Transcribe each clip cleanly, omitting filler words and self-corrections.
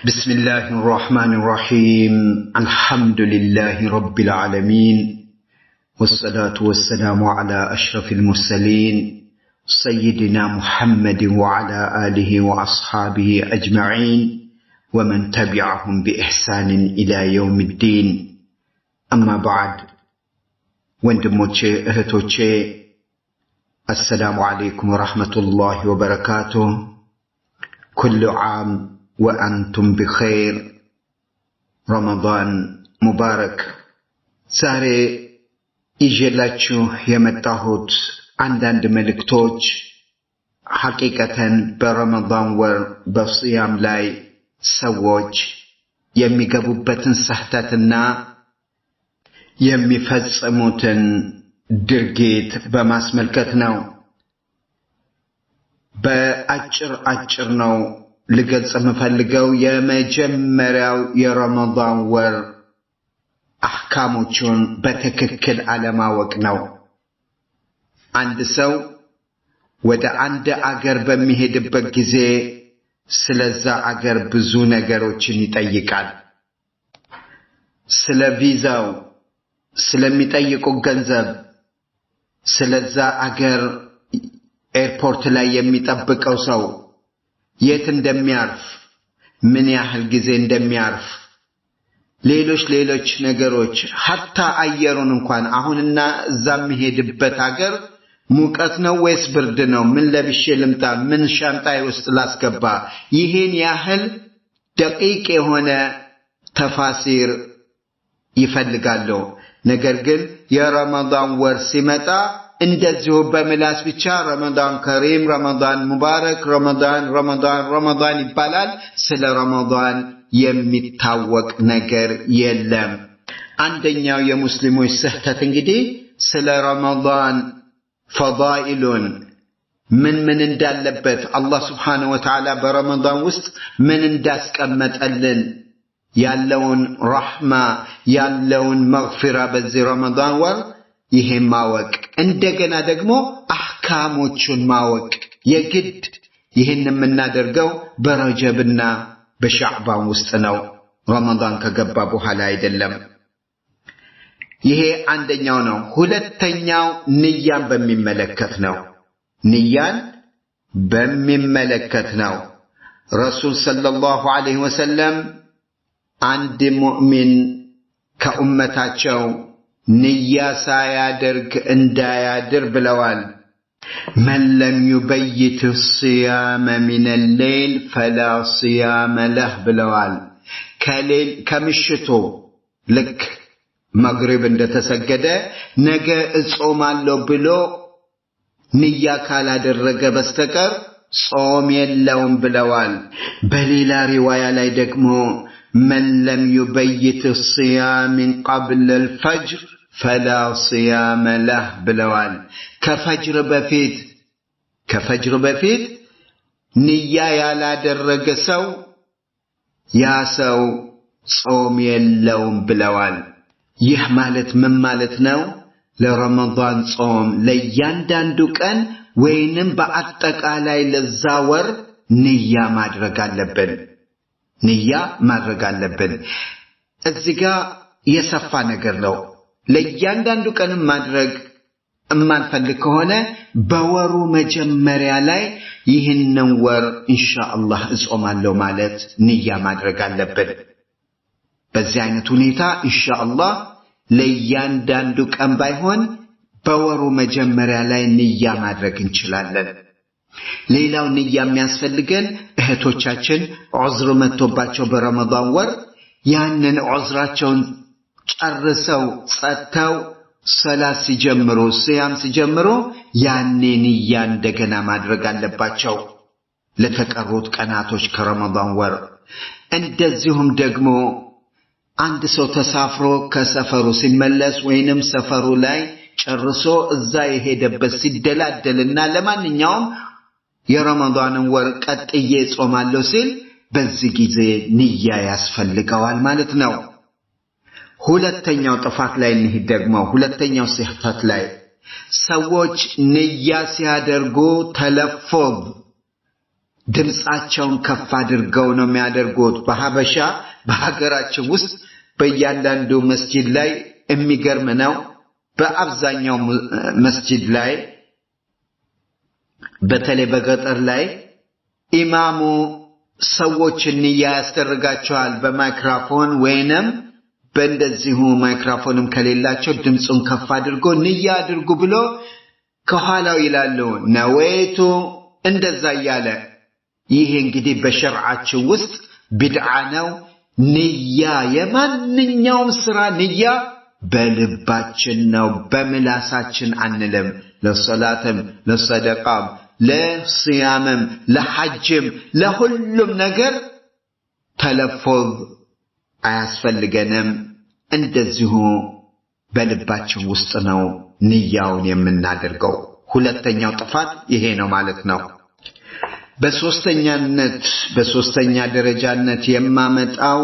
بسم الله الرحمن الرحيم الحمد لله رب العالمين والصلاة والسلام على أشرف المرسلين سيدنا محمد وعلى آله وأصحابه أجمعين ومن تبعهم بإحسان إلى يوم الدين أما بعد وندموتشي أهتوتشي السلام عليكم ورحمة الله وبركاته كل عام وأنتم بخير رمضان مبارك ساري إجلاتشو يمتاهوت عندند ملكتوج حقيقة برمضان ور بصيام لاي سووج يمي قبوبتن سحتاتنا يمي فزموتن درجيت بماس ملكتناو بأجر نو لقد مفلقوا يا مجمروا يا رمضان ور أحكاموچون بتككل على ما وقناو عند سو ودا عند أجر بمهدبك جزء سلزا أجر بزون أجروچن يتأيقال سلا فيزاو سلا متأيقو جنزب سلزا أجر ايربورت لا يميتأبك أو سو የት እንደሚያርፍ ምን ያህል ጊዜ እንደሚያርፍ ሌሎች ነገሮች hatta አየሩን እንኳን አሁንና እዛም ሄድበት ሀገር ሙቀት ነው ወይስ ብርድ ነው ምን ለብሼ ልምጣ ምን ሻንጣይ ውስጥ ላስገባ ይሄን ያህል ደቂቅ የሆነ ተፋሲር ይፈልጋሉ ነገር ግን የረመዳን ወር ሲመጣ እንደዚሁ በመላስ ብቻ ረመዳን ከሪም ረመዳን ሙባረክ ረመዳን ይባላል ስለ ረመዳን የሚታወቅ ነገር የለም አንደኛው የሙስሊሞች ስህተት እንግዲህ ስለ ረመዳን ፈዳኢሉን ምን እንዳለበት አላህ Subhanahu Wa Ta'ala በረመዳን ውስጥ ምን እንዳስቀመጠልን ያለውን ረህማ ያለውን መግፊራ በዚህ ረመዳን ወር ይሄ ማወቅ እንደገና ደግሞ አህካሞቹን ማወቅ የግድ ይሄን የምናደርገው በረጀብና በሻዕባን ውስጥ ነው ረመዳን ከገባ በኋላ አይደለም ይሄ አንደኛው ነው ሁለተኛው ንያን በሚመለከት ነው ንያን በሚመለከት ነው ረሱል ሰለላሁ ዐለይሂ ወሰለም አንድ ሙእሚን ከኡመታቸው نيا سايادرك اندايادر بلوال من لم يبيت الصيام من الليل فلا صيام له بلوال كليل كمشتو لك مغرب اند تسجده نجا اصومالو بلو نيا كالا درجه بستكر صوم يلون بلوال بليلا روايه لاي دغمو من لم يبيت الصيام من قبل الفجر فلا صيام له بلوال كفجر بفيت نيا يالا درج سو يا سو صوم يلون بلوال ይህ ማለት ምን ማለት ነው ለረመዳን ጾም ለያንዳንዱ ቀን ወይንም በአጠቃላይ ለዛወር ንያ ማድረግ አለብን ንያ ማድረግ አለብን እዚጋ የሰፋ ነገር ነው ለያንዳንዱ ቀን ማድረግ እማንፈልግ ከሆነ በወሩ መጀመሪያ ላይ ይህንን ወር ኢንሻአላህ እጾማለሁ ማለት ንያ ማድረግ አለብን በዚህ አይነት ሁኔታ ኢንሻአላህ ለያንዳንዱ ቀን ባይሆን በወሩ መጀመሪያ ላይ ንያ ማድረግ እንችላለን ሌላው ንያ የሚያስፈልገን እህቶቻችን ዑዝር መጥቶባቸው በረመዳን ወር ያንን ዑዝራቸውን ጨርሰው ጸተው ሰላት ሲጀምሩ ሲያም ሲጀምሩ ያኔ ንያ እንደገና ማድረግ አለባቸው ለተቀሩት ቀናቶች ከረመዳን ወር እንደዚሁም ደግሞ አንድ ሰው ተሳፍሮ ከሰፈሩ ሲመለስ ወይንም ሰፈሩ ላይ ጨርሶ እዛ የሄደበት ሲደላደልና ለማንኛውም የረመዳንን ወር ቀጥዬ ጾማለሁ ሲል በዚህ ጊዜ ንያ ያስፈልገዋል ማለት ነው ሁለተኛው ጥፋት ላይ እንሂድ ደግሞ ሁለተኛው ስህተት ላይ ሰዎች ንያ ሲያደርጉ ተለፎዝ ድምጻቸውን ከፍ አድርገው ነው የሚያደርጉት በሐበሻ በሀገራችን ውስጥ በእያንዳንዱ መስጂድ ላይ የሚገርም ነው በአብዛኛው መስጂድ ላይ በተለይ በገጠር ላይ ኢማሙ ሰዎችን ንያ ያስደርጋቸዋል በማይክሮፎን ወይንም በእንደዚሁ ማይክሮፎንም ከሌላቸው ድምጹን ከፍ አድርጎ ንያ አድርጉ ብሎ ከኋላው ይላሉ ነወይቱ እንደዛ ያለ ይሄ እንግዲህ በሸርዓችን ውስጥ ቢድዓ ነው ንያ የማንኛውም ስራ ንያ በልባችን ነው በምላሳችን አንልም ለሶላትም ለሰደቃም ለሲያምም ለሐጅም ለሁሉም ነገር ተለፈዝ አያስፈልገንም እንደዚሁ በልባችን ውስጥ ነው ንያውን የምናደርገው ሁለተኛው ጥፋት ይሄ ነው ማለት ነው በሶስተኛ ደረጃነት የማመጣው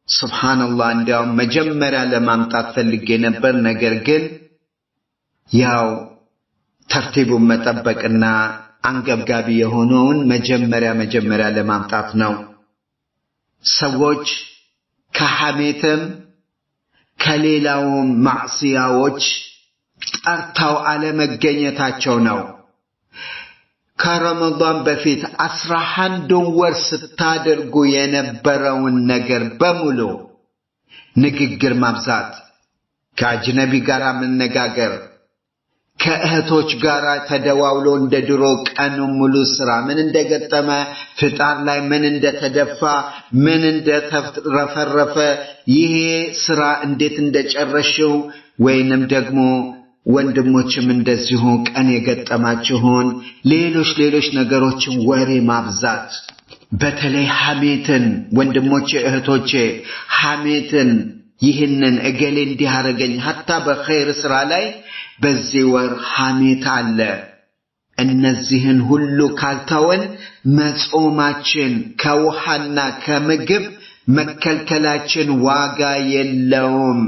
ሱብሃንአላህ እንዲያው መጀመሪያ ለማምጣት ፈልጌ ነበር ነገር ግን ያው ተርቲቡን መጠበቅና አንገብጋቢ የሆነውን መጀመሪያ ለማምጣት ነው ሰዎች ከሐሜትም ከሌላውም ማዕሲያዎች ጠርተው አለመገኘታቸው ነው ከረመዳን በፊት 11 ወር ስታደርጉ የነበረውን ነገር በሙሉ ንግግር ማብዛት ከአጅነቢ ጋር መነጋገር ከእህቶች ጋር ተደዋውሎ እንደ ድሮ ቀኑ ሙሉ ስራ ምን እንደገጠመ ፍጣር ላይ ምን እንደተደፋ ምን እንደተረፈረፈ ይሄ ስራ እንዴት እንደጨረሽው ወይንም ደግሞ ወንድሞችም እንደዚሁ ቀን የገጠማችሁን ሌሎች ነገሮችን ወሬ ማብዛት በተለይ ሐሜትን ወንድሞቼ እህቶቼ ሐሜትን ይህንን እገሌ እንዲያረገኝ hatta በخير ስራ ላይ በዚህ ወር ሐሜት አለ እነዚህን ሁሉ ካልተወን መጾማችን ከውሃና ከምግብ መከልከላችን ዋጋ የለውም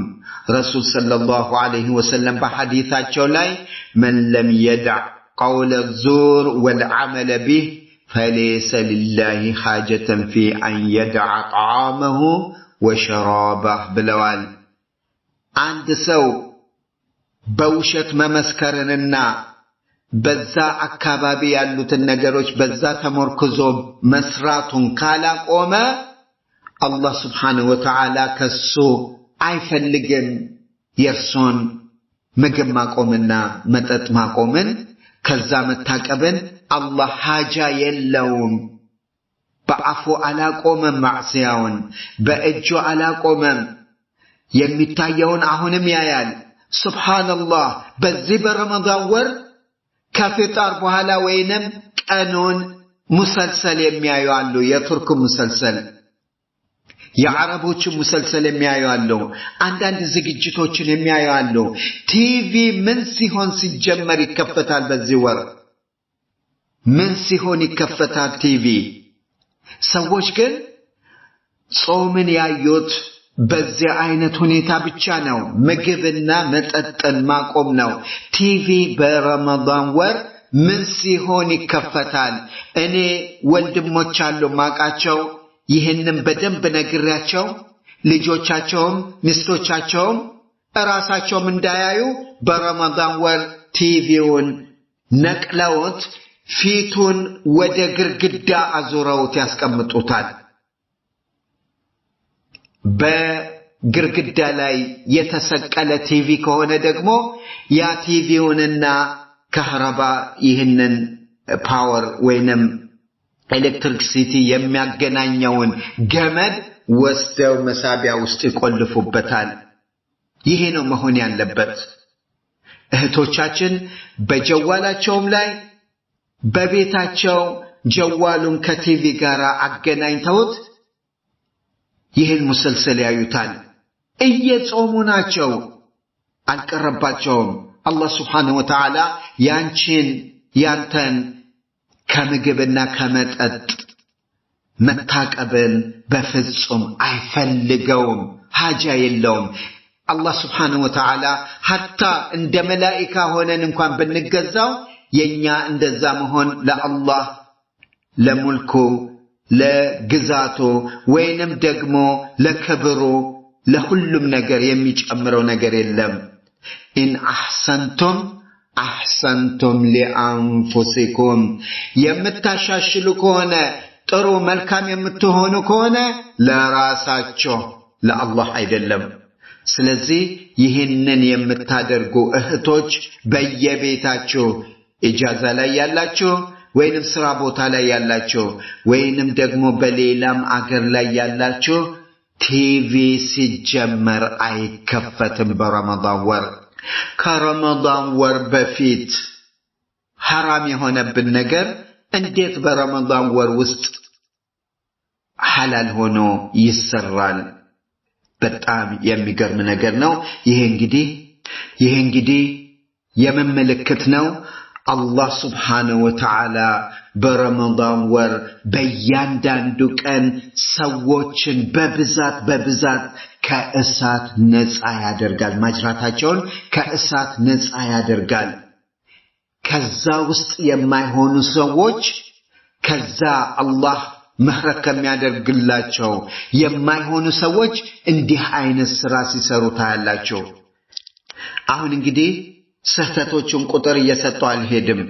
رسول صلى الله عليه وسلم بحديثاቸው ላይ من لم يدع قول الزور والعمل به فليس لله حاجة في أن يدع طعامه وشرابه ብለዋል አንድ ሰው በውሸት መመስከርንና በዛ አካባቢ ያሉትን ነገሮች በዛ ተመርኩዞ መስራቱን ካላቆመ አላህ Subhanahu Wa Ta'ala ከሱ አይፈልግም የርሶን ምግብ ማቆምና መጠጥ ማቆምን ከዛ መታቀብን አላህ ሐጃ የለውም በአፉ አላቆመም ማዕሲያውን በእጁ አላቆመም የሚታየውን አሁንም ያያል ሱብሃንአላህ በዚህ በረመዳን ወር ከፍጣር በኋላ ወይንም ቀኑን ሙሰልሰል የሚያዩ አሉ የቱርክ ሙሰልሰል የአረቦች ሙሰልሰል የሚያዩ አሉ አንዳንድ ዝግጅቶችን የሚያዩ አሉ ቲቪ ምን ሲሆን ሲጀመር ይከፈታል በዚህ ወር ምን ሲሆን ይከፈታል ቲቪ ሰዎች ግን ጾምን ያዩት በዚህ አይነት ሁኔታ ብቻ ነው ምግብና መጠጥን ማቆም ነው ቲቪ በረመዳን ወር ምን ሲሆን ይከፈታል እኔ ወንድሞች አሉ ማቃቸው ይሄንን በደንብ ነግሬያቸው ልጆቻቸውም ሚስቶቻቸውም ራሳቸውም እንዳያዩ በረመዳን ወር ቲቪውን ነቅለውት ፊቱን ወደ ግርግዳ አዙረውት ያስቀምጡታል በግርግዳ ላይ የተሰቀለ ቲቪ ከሆነ ደግሞ ያ ቲቪውንና ከህረባ ይህንን ፓወር ወይንም ኤሌክትሪክሲቲ የሚያገናኘውን ገመድ ወስደው መሳቢያ ውስጥ ይቆልፉበታል ይሄ ነው መሆን ያለበት እህቶቻችን በጀዋላቸውም ላይ በቤታቸው ጀዋሉን ከቲቪ ጋር አገናኝተውት ይህን ሙሰልሰል ያዩታል እየጾሙ ናቸው አልቀረባቸውም አላህ Subhanahu Wa Ta'ala ያንተን ከምግብና ከመጠጥ መታቀብን በፍጹም አይፈልገውም ሐጃ የለውም አላህ Subhanahu Wa Ta'ala hatta እንደ መላእክት ሆነን እንኳን ብንገዛው የኛ እንደዛ መሆን ለአላህ ለሙልኩ ለግዛቱ ወይንም ደግሞ ለክብሩ ለሁሉም ነገር የሚጨምረው ነገር የለም ኢን አህሰንቱም አህሰንቱም ሊአንፉሲኩም የምታሻሽሉ ከሆነ ጥሩ መልካም የምትሆኑ ከሆነ ለራሳችሁ ለአላህ አይደለም ስለዚህ ይህንን የምታደርጉ እህቶች በየቤታችሁ ኢጃዛ ላይ ያላችሁ ወይንም ስራ ቦታ ላይ ያላችሁ ወይንም ደግሞ በሌላም አገር ላይ ያላችሁ ቲቪ ሲጀመር አይከፈትም በረመዳን ወር ከረመዳን ወር በፊት حرام የሆነብን ነገር እንዴት በረመዳን ወር ውስጥ ሐላል ሆኖ ይሰራል በጣም የሚገርም ነገር ነው ይሄ እንግዲህ የመመለከት ነው አላህ Subhanahu Wa Ta'ala በረመዳን ወር በእያንዳንዱ ቀን ሰዎችን በብዛት ከእሳት ነፃ ያደርጋል ማጅራታቸውን ከእሳት ነፃ ያደርጋል ከዛ ውስጥ የማይሆኑ ሰዎች ከዛ አላህ ምህረት ከሚያደርግላቸው የማይሆኑ ሰዎች እንዲህ አይነት ስራ ሲሰሩ ታያላችሁ አሁን እንግዲህ ስህተቶችን ቁጥር እየሰጠው አልሄድም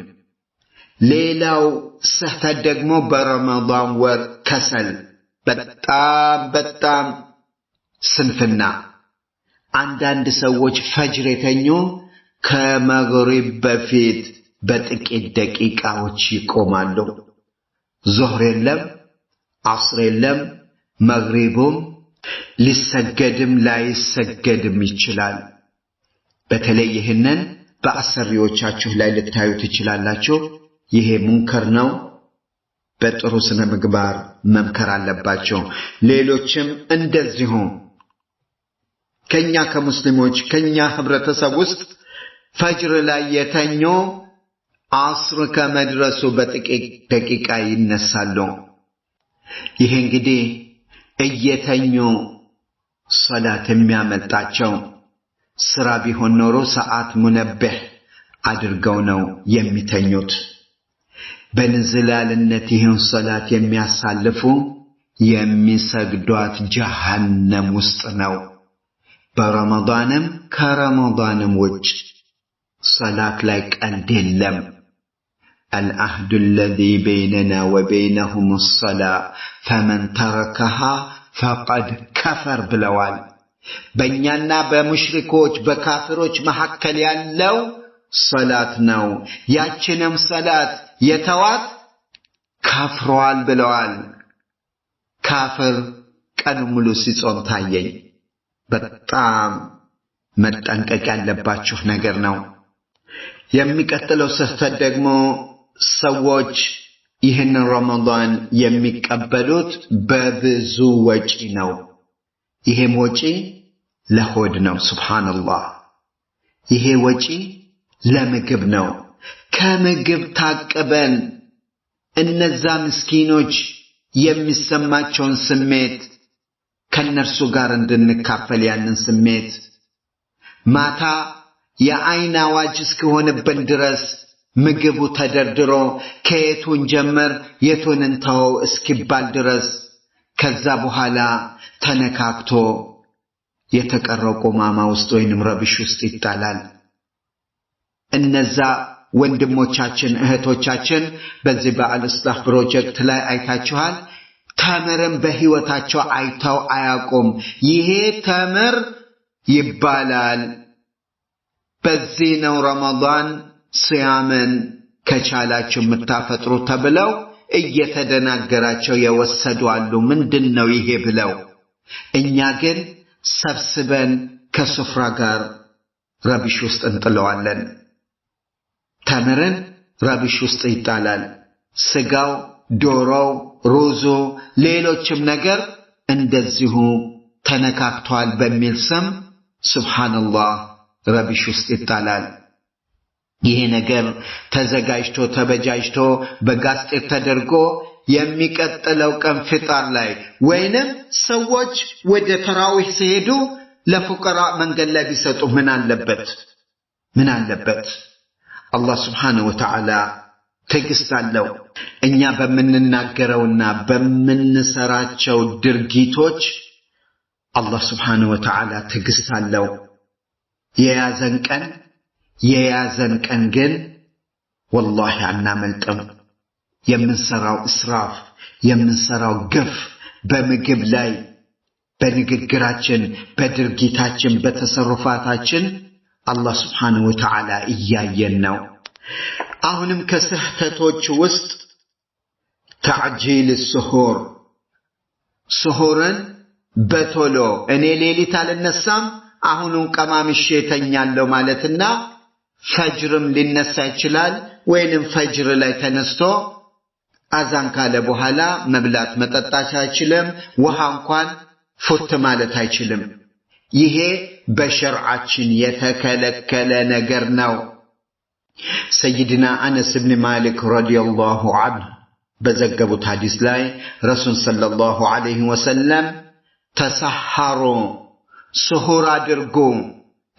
ሌላው ስህተት ደግሞ በረመዳን ወር ከሰል በጣም ስንፍና አንዳንድ ሰዎች ፈጅር የተኙ ከመግሪብ በፊት በጥቂት ደቂቃዎች ይቆማሉ ዙህር የለም ዓስር የለም መግሪብም ሊሰገድም ላይሰገድም ይችላል በተለይ ይህንን በአሰሪዎቻችሁ ላይ ልታዩ ትችላላችሁ ይሄ ሙንከር ነው በጥሩ ስነ ምግባር መምከር አለባቸው ሌሎችም እንደዚሁ ከኛ ከሙስሊሞች ከኛ ህብረተሰብ ውስጥ ፈጅር ላይ የተኙ ዓስር ከመድረሱ በጥቂት ደቂቃ ይነሳሉ ይሄ እንግዲህ እየተኙ ሶላት የሚያመጣቸው ስራ ቢሆን ኖሮ ሰዓት ሙነብህ አድርገው ነው የሚተኙት በንዝላልነት ይህን ሶላት የሚያሳልፉ የሚሰግዷት ጀሃነም ውስጥ ነው በረመዳንም ከረመዳንም ውጭ صلاة لايك الدلم العهد الذي بيننا وبينهم الصلاة فمن تركها فقد كفر بلوال بيننا بمشركوش بكافروش محكل يالو صلاة نو ياتشنم صلاة يتوات كافروال بلوال كافر كانوا ملوسي صنطايي بطام متنكك ያለባችሁ ነገር ነው የሚቀጥለው ስህተት ደግሞ ሰዎች ይህን ረመዳን የሚቀበሉት በብዙ ወጪ ነው ይሄም ወጪ ለሆድ ነው ሱብሃንአላህ ይሄ ወጪ ለምግብ ነው ከምግብ ታቀበን እነዛ ምስኪኖች የሚሰማቸውን ስሜት ከነርሱ ጋር እንድንካፈል ያንን ስሜት ማታ የአይን አዋጅ እስከሆነብን ድረስ ምግቡ ተደርድሮ ከየቱን ጀመር የቱን እንተው እስኪባል ድረስ ከዛ በኋላ ተነካክቶ የተቀረው ቆማማ ውስጥ ወይንም ረብሽ ውስጥ ይጣላል እነዛ ወንድሞቻችን እህቶቻችን በዚህ በአልስላህ ፕሮጀክት ላይ አይታችኋል ተምርም በህይወታቸው አይተው አያቆም ይሄ ተምር ይባላል በዚህ ነው ረመዳን ሲያምን ከቻላችሁ መታፈጥሩ ተብለው እየተደናገራቸው የወሰዱ አሉ ምንድነው ይሄ ብለው እኛ ግን ሰብስበን ከስፍራ ጋር ረብሽ ውስጥ እንጥለዋለን ተምርን ረብሽ ውስጥ ይጣላል ስጋው ዶሮው ሩዙ ሌሎችም ነገር እንደዚሁ ተነካክቷል በሚል ስም ሱብሃንአላህ ረብሽ ውስጥ ይጣላል ይሄ ነገር ተዘጋጅቶ ተበጃጅቶ በጋስጤት ተደርጎ የሚቀጥለው ቀን ፍጣር ላይ ወይንም ሰዎች ወደ ተራዊህ ሲሄዱ ለፉቀራ መንገድ ላይ ቢሰጡ ምን አለበት አላህ Subhanahu Wa Ta'ala ትዕግስት አለው እኛ በመንናገረውና በመንሰራቸው ድርጊቶች አላህ Subhanahu Wa Ta'ala ትዕግስት አለው የያዘን ቀን ግን والله አናመልጥም የምንሰራው እስራፍ የምንሰራው ግፍ በምግብ ላይ በንግግራችን በድርጊታችን በተሰሩፋታችን አላህ Subhanahu Wa Ta'ala እያየን ነው አሁንም ከስህተቶች ውስጥ تعجيل السحور ስሁርን በቶሎ እኔ ሌሊት አልነሳም አሁንም ቀማምሼ ተኛለሁ ማለትና ፈጅርም ሊነሳ ይችላል ወይንም ፈጅር ላይ ተነስቶ አዛን ካለ በኋላ መብላት መጠጣት አይችልም ውሃ እንኳን ፉት ማለት አይችልም ይሄ በሸርዓችን የተከለከለ ነገር ነው سيدنا أنس بن مالك رضي الله عنه بزقبت حديث لاي رسول صلى الله عليه وسلم تسحروا سحور أدرقوا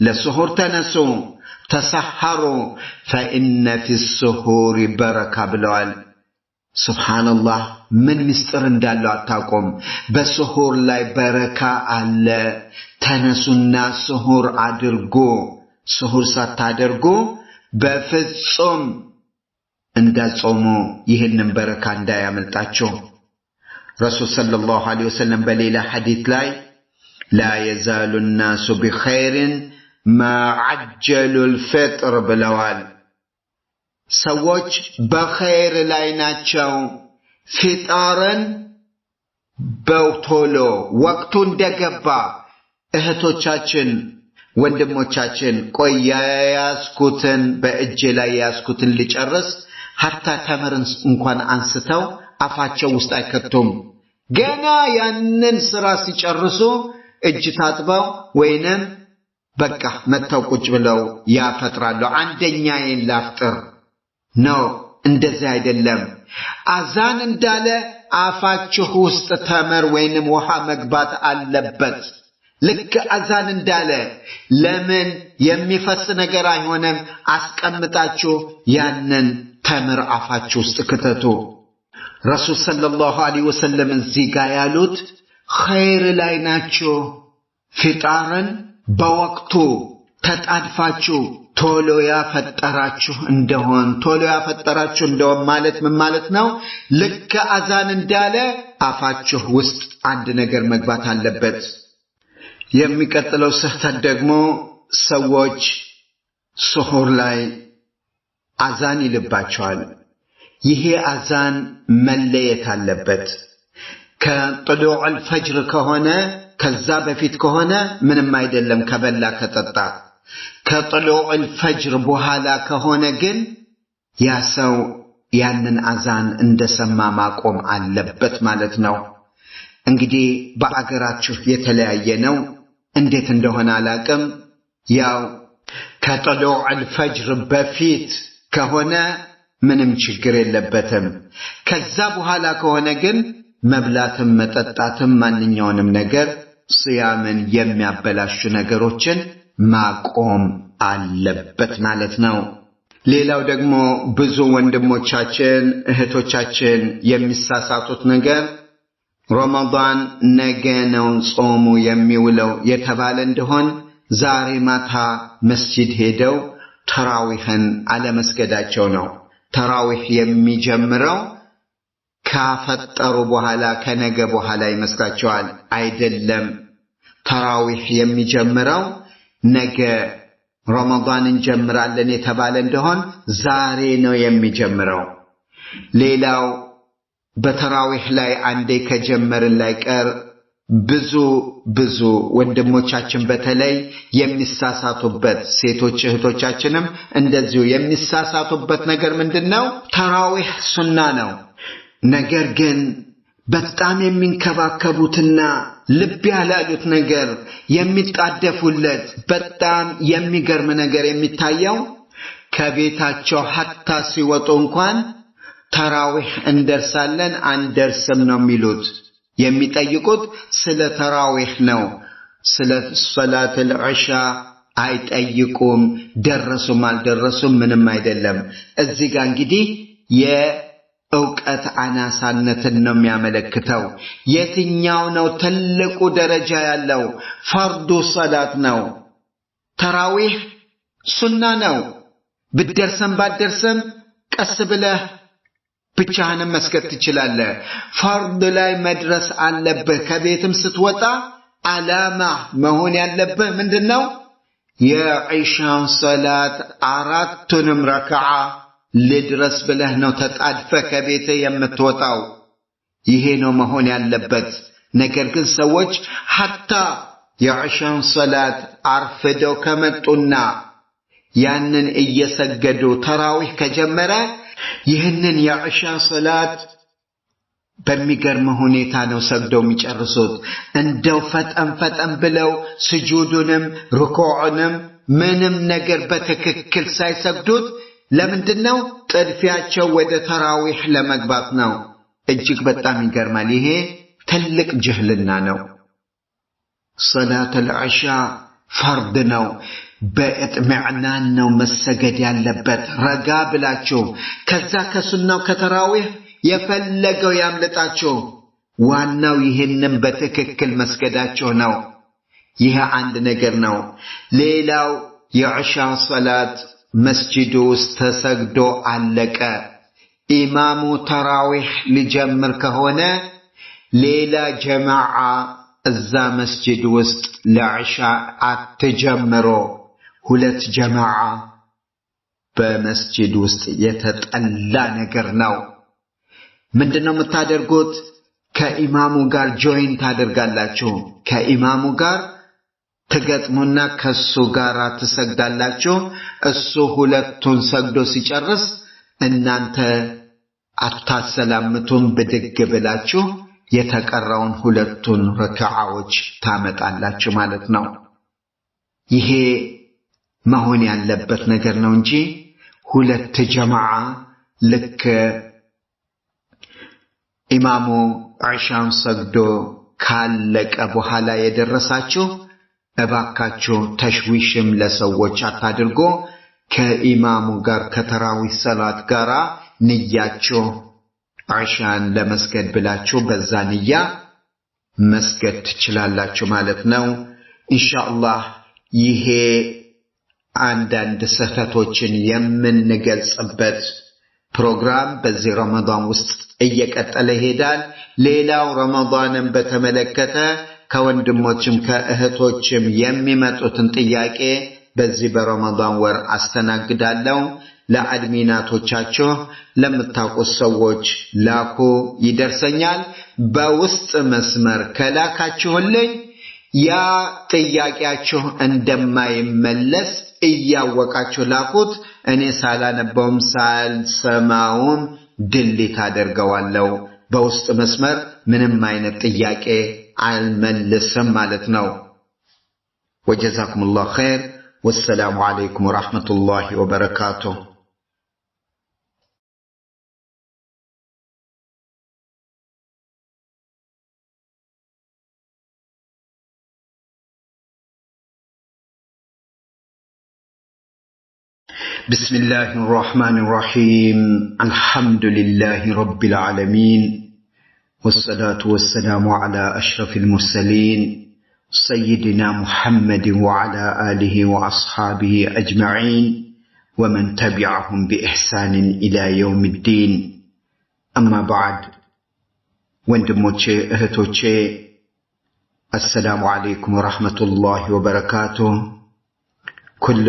لسحور تنسوا تسحروا فإن في السحور بركة بلوال سبحان الله من مسترن دالو أتاكم بسحور لاي بركة على تنسوا الناس سحور أدرقوا سحور ستادرقوا በፍጹም እንዳጾሙ ይሄንን በረካ እንዳያመልጣቸው ረሱል ሰለላሁ ዐለይሂ ወሰለም በሌላ ሐዲስ ላይ لا يزال الناس بخير ما عجلوا الفطر ብለዋል ሰዎች በኸይር ላይ ናቸው ፍጣርን በቶሎ ወቅቱ እንደገባ እህቶቻችን ወንድሞቻችን ቆያያስኩትን በእጄ ላይ ያስኩትን ልጨርስ hatta ተመርን እንኳን አንስተው አፋቸው ውስጥ አይከቱም ገና ያንን ስራ ሲጨርሱ እጅ ታጥበው ወይንም በቃ መተው ቁጭ ብለው ያፈጥራሉ አንደኛዬን ላፍጥር ነው እንደዚህ አይደለም አዛን እንዳለ አፋችሁ ውስጥ ተመር ወይንም ውሃ መግባት አለበት ልክ አዛን እንዳለ ለምን የሚፈስ ነገር አይሆንም አስቀምጣችሁ ያንን ተምር አፋችሁ ውስጥ ከተቱ ረሱል ሰለላሁ ዐለይሂ ወሰለም እዚህ ጋር ያሉት ኸይር ላይ ናቸው ፍጣርን በወቅቱ ተጣድፋችሁ ቶሎ ያፈጠራችሁ እንደሆን ማለት ምን ማለት ነው ልክ አዛን እንዳለ አፋችሁ ውስጥ አንድ ነገር መግባት አለበት የሚቀጥለው ስህተት ደግሞ ሰዎች ሱሁር ላይ አዛን ይልባቸዋል ይሄ አዛን መለየት አለበት ከጥሉዕ الفجر ከሆነ ከዛ በፊት ከሆነ ምንም አይደለም ከበላ ከጠጣ ከጥሉዕ الفجر በኋላ ከሆነ ግን ያ ሰው ያንን አዛን እንደሰማ ማቆም አለበት ማለት ነው እንግዲህ በአገራችሁ የተለያየ ነው እንዴት እንደሆነ አላቅም ያው ከጥሉዕ الفجر በፊት ከሆነ ምንም ችግር የለበትም ከዛ በኋላ ከሆነ ግን መብላትም መጠጣትም ማንኛውንም ነገር ሲያምን የሚያበላሹ ነገሮችን ማቆም አለበት ማለት ነው ሌላው ደግሞ ብዙ ወንድሞቻችን እህቶቻችን የሚሳሳቱት ነገር ረመዳን ነገ ነው ጾሙ የሚውለው የተባለ እንደሆን ዛሬ ማታ መስጂድ ሄደው ተራዊህን አለመስገዳቸው ነው ተራዊህ የሚጀምረው ካፈጠሩ በኋላ ከነገ በኋላ ይመስላቸዋል አይደለም ተራዊህ የሚጀምረው ነገ ረመዳን እንጀምራለን የተባለ እንደሆን ዛሬ ነው የሚጀምረው ሌላው በተራዊህ ላይ አንዴ ከጀመርን ላይ ቀር ብዙ ወንድሞቻችን በተለይ የሚሳሳቱበት ሴቶች እህቶቻችንም እንደዚሁ የሚሳሳቱበት ነገር ምንድነው ተራዊህ ሱና ነው ነገር ግን በጣም የሚንከባከቡትና ልብ ያላሉት ነገር የሚጣደፉለት በጣም የሚገርም ነገር የሚታየው ከቤታቸው hatta ሲወጡ እንኳን ተራዊህ እንደርሳለን አንደርስም ነው የሚሉት የሚጠይቁት ስለ ተራዊህ ነው ስለ ሶላት العሻ አይጠይቁም ደረሱም አልደረሱም ምንም አይደለም እዚህ ጋር እንግዲህ የእውቀት አናሳነትን ነው የሚያመለክተው የትኛው ነው ትልቁ ደረጃ ያለው ፈርዱ ሰላት ነው ተራዊህ ሱና ነው ብትደርሰም ባትደርሰም ቀስ ብለህ ብቻህን መስገድ ትችላለህ ፈርድ ላይ መድረስ አለብህ ከቤትም ስትወጣ አላማ መሆን ያለብህ ምንድነው የዒሻን ሰላት አራቱንም ረክዓ ልድረስ ብለህ ነው ተጣድፈህ ከቤት የምትወጣው ይሄ ነው መሆን ያለበት ነገር ግን ሰዎች hatta የዒሻን ሰላት አርፍደው ከመጡና ያንን እየሰገዱ ተራዊህ ከጀመረ ይህንን የዒሻ ሰላት በሚገርም ሁኔታ ነው ሰግደው የሚጨርሱት እንደው ፈጠን ብለው ስጁዱንም ሩኩዑንም ምንም ነገር በትክክል ሳይሰግዱት ለምንድነው ጥድፊያቸው ወደ ተራዊህ ለመግባት ነው እጅግ በጣም ይገርማል ይሄ ትልቅ ጅህልና ነው ሰላተል ዒሻ ፈርድ ነው በእጥማዕናን ነው መሰገድ ያለበት ረጋ ብላችሁ ከዛ ከሱናው ከተራዊህ የፈለገው ያምልጣችሁ ዋናው ይሄንን በትክክል መስገዳችሁ ነው ይሄ አንድ ነገር ነው ሌላው የዒሻ ሰላት መስጂድ ውስጥ ተሰግዶ አለቀ ኢማሙ ተራዊህ ሊጀምር ከሆነ ሌላ ጀማዓ እዛ መስጂድ ውስጥ ለዒሻ አትጀምሩ ሁለት ጀማዓ በመስጂድ ውስጥ የተጠላ ነገር ነው ምንድነው የምታደርጉት ከኢማሙ ጋር ጆይን ታደርጋላችሁ ከኢማሙ ጋር ተገጥሙና ከሱ ጋር ተሰግዳላችሁ እሱ ሁለቱን ሰግዶ ሲጨርስ እናንተ አታሰላምቱን ብድግ ብላችሁ የተቀረውን ሁለቱን ረክዓዎች ታመጣላችሁ ማለት ነው ይሄ መሆን ያለበት ነገር ነው እንጂ ሁለት ጀማዓ ልክ ኢማሙ ዒሻን ሰግዶ ካለቀ በኋላ የደረሳችሁ እባካችሁ ተሽዊሽም ለሰዎች አታድርጎ ከኢማሙ ጋር ከተራዊህ ሰላት ጋራ ንያችሁ ዒሻን ለመስገድ ብላችሁ በዛ ንያ መስገድ ትችላላችሁ ማለት ነው ኢንሻአላህ ይሄ አንዳንድ ስህተቶችን የምንገልጽበት ፕሮግራም በዚህ ረመዳን ውስጥ እየቀጠለ ይሄዳል ሌላው ረመዳንን በተመለከተ ከወንድሞችም ከእህቶችም የሚመጡትን ጥያቄ በዚህ በረመዳን ወር አስተናግዳለሁ ለአድሚናቶቻችሁ ለምታውቁት ሰዎች ላኩ ይደርሰኛል በውስጥ መስመር ከላካችሁልኝ ያ ጥያቄያችሁ እንደማይመለስ እያወቃችሁ ላኩት እኔ ሳላነበውም ሳልሰማውም ድሊት አደርገዋለሁ በውስጥ መስመር ምንም አይነት ጥያቄ አልመልስም ማለት ነው ወጀዛኩሙላህ ኸይር ወሰላሙ አለይኩም ወራህመቱላሂ ወበረካቱሁ بسم الله الرحمن الرحيم الحمد لله رب العالمين والصلاة والسلام على أشرف المرسلين سيدنا محمد وعلى آله وأصحابه أجمعين ومن تبعهم بإحسان إلى يوم الدين أما بعد وندموتشي أهتوتشي السلام عليكم ورحمة الله وبركاته كل